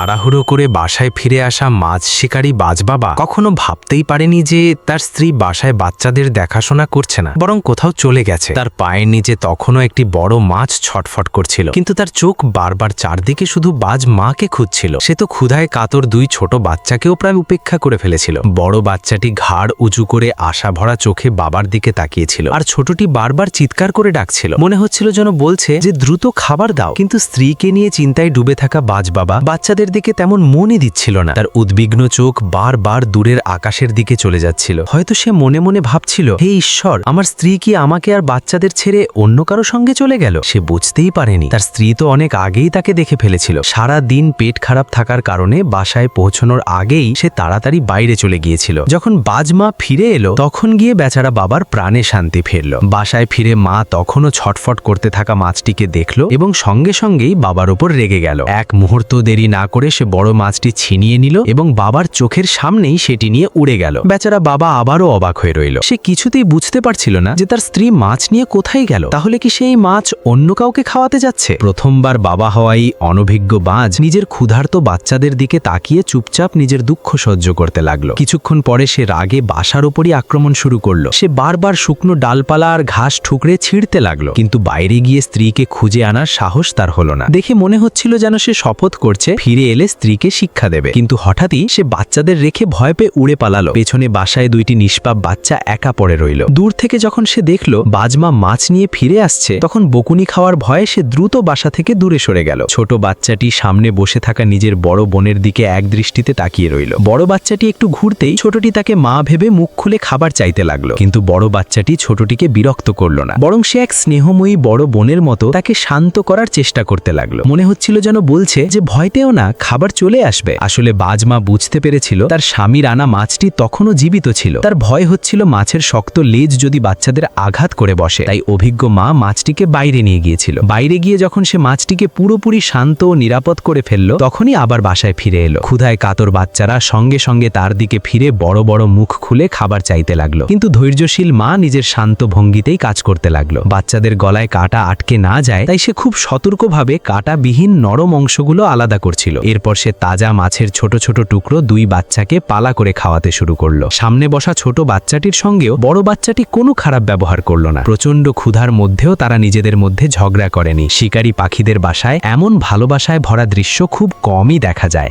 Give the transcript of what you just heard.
তাড়াহুড়ো করে বাসায় ফিরে আসা মাছ শিকারী বাজবাবা কখনো ভাবতেই পারেনি যে তার স্ত্রী বাসায় বাচ্চাদের দেখাশোনা করছে না, বরং কোথাও চলে গেছে। তার পায়ের নিচে তখনও একটি বড় মাছ ছটফট করছিল, কিন্তু তার চোখ বারবার চারদিকে শুধু বাজ মাকে খুঁজছিল। সে তো ক্ষুধায় কাতর দুই ছোট বাচ্চাকেও প্রায় উপেক্ষা করে ফেলেছিল। বড় বাচ্চাটি ঘাড় উঁচু করে আশা ভরা চোখে বাবার দিকে তাকিয়েছিল, আর ছোটটি বারবার চিৎকার করে ডাকছিল। মনে হচ্ছিল যেন বলছে যে দ্রুত খাবার দাও। কিন্তু স্ত্রীকে নিয়ে চিন্তায় ডুবে থাকা বাজবাবা বাচ্চাদের দিকে তেমন মনই দিচ্ছিল না। তার উদ্বিগ্ন চোখ বারবার দূরের আকাশের দিকে চলে যাচ্ছিল। হয়তো সে মনে মনে ভাবছিল, হে ঈশ্বর, আমার স্ত্রী কি আমাকে আর বাচ্চাদের ছেড়ে অন্য কারো সঙ্গে চলে গেল? সে বুঝতেই পারেনি তার স্ত্রী তো অনেক আগেই তাকে দেখে ফেলেছিল। সারা দিন পেট খারাপ থাকার কারণে বাসায় পৌঁছানোর আগেই সে তাড়াতাড়ি বাইরে চলে গিয়েছিল। যখন বাজমা ফিরে এলো, তখন গিয়ে বেচারা বাবার প্রাণে শান্তি ফিরল। বাসায় ফিরে মা তখনও ছটফট করতে থাকা মাছটিকে দেখল এবং সঙ্গে সঙ্গেই বাবার উপর রেগে গেল। এক মুহূর্ত দেরি না করে সে বড় মাছটি ছিনিয়ে নিল এবং বাবার চোখের সামনেই সেটি নিয়ে উড়ে গেল। বেচারা বাবা আবারও অবাক হয়ে রইল। সে কিছুতেই বুঝতে পারছিল না যে তার স্ত্রী মাছ নিয়ে কোথায় গেল। তাহলে কি সেই মাছ অন্য কাউকে খাওয়াতে যাচ্ছে? প্রথমবার বাবা হওয়াই অনভিজ্ঞ বাজ নিজের ক্ষুধার্ত বাচ্চাদের দিকে তাকিয়ে চুপচাপ নিজের দুঃখ সহ্য করতে লাগলো। কিছুক্ষণ পরে সে রাগে বাসার উপরই আক্রমণ শুরু করলো। সে বারবার শুকনো ডালপালা আর ঘাস ঠুকরে ছিঁড়তে লাগলো, কিন্তু বাইরে গিয়ে স্ত্রীকে খুঁজে আনার সাহস তার হলো না। দেখে মনে হচ্ছিল যেন সে শপথ করছে ফিরে এলে স্ত্রীকে শিক্ষা দেবে। কিন্তু হঠাৎই সে বাচ্চাদের রেখে ভয় পেয়ে উড়ে পালালো। পেছনে বাসায় দুইটি নিষ্পাপ বাচ্চা একা পড়ে রইল। দূর থেকে যখন সে দেখল বাজমা মাছ নিয়ে ফিরে আসছে, তখন বকুনি খাওয়ার ভয়ে সে দ্রুত বাসা থেকে দূরে সরে গেল। ছোট বাচ্চাটি সামনে বসে থাকা নিজের বড় বোনের দিকে এক দৃষ্টিতে তাকিয়ে রইল। বড় বাচ্চাটি একটু ঘুরতেই ছোটটি তাকে মা ভেবে মুখ খুলে খাবার চাইতে লাগলো, কিন্তু বড় বাচ্চাটি ছোটটিকে বিরক্ত করল না, বরং সে এক স্নেহময়ী বড় বোনের মতো তাকে শান্ত করার চেষ্টা করতে লাগলো। মনে হচ্ছিল যেন বলছে যে ভয় পেও না, খাবার চলে আসবে। আসলে বাজমা বুঝতে পেরেছিল তার স্বামীর আনা মাছটি তখনও জীবিত ছিল। তার ভয় হচ্ছিল মাছের শক্ত লেজ যদি বাচ্চাদের আঘাত করে বসে। তাই অভিজ্ঞ মা মাছটিকে বাইরে নিয়ে গিয়েছিল। বাইরে গিয়ে যখন সে মাছটিকে পুরোপুরি শান্ত ও নিরাপদ করে ফেলল, তখনই আবার বাসায় ফিরে এলো। ক্ষুধায় কাতর বাচ্চারা সঙ্গে সঙ্গে তার দিকে ফিরে বড় বড় মুখ খুলে খাবার চাইতে লাগলো, কিন্তু ধৈর্যশীল মা নিজের শান্ত ভঙ্গিতেই কাজ করতে লাগলো। বাচ্চাদের গলায় কাঁটা আটকে না যায় তাই সে খুব সতর্কভাবে কাঁটাবিহীন নরম অংশগুলো আলাদা করছিল। এরপর সে তাজা মাছের ছোট ছোট টুকরো দুই বাচ্চাকে পালা করে খাওয়াতে শুরু করলো। সামনে বসা ছোট বাচ্চাটির সঙ্গেও বড় বাচ্চাটি কোনো খারাপ ব্যবহার করল না। প্রচন্ড ক্ষুধার মধ্যেও তারা নিজেদের মধ্যে ঝগড়া করেনি। শিকারী পাখিদের বাসায় এমন ভালোবাসায় ভরা দৃশ্য খুব কমই দেখা যায়।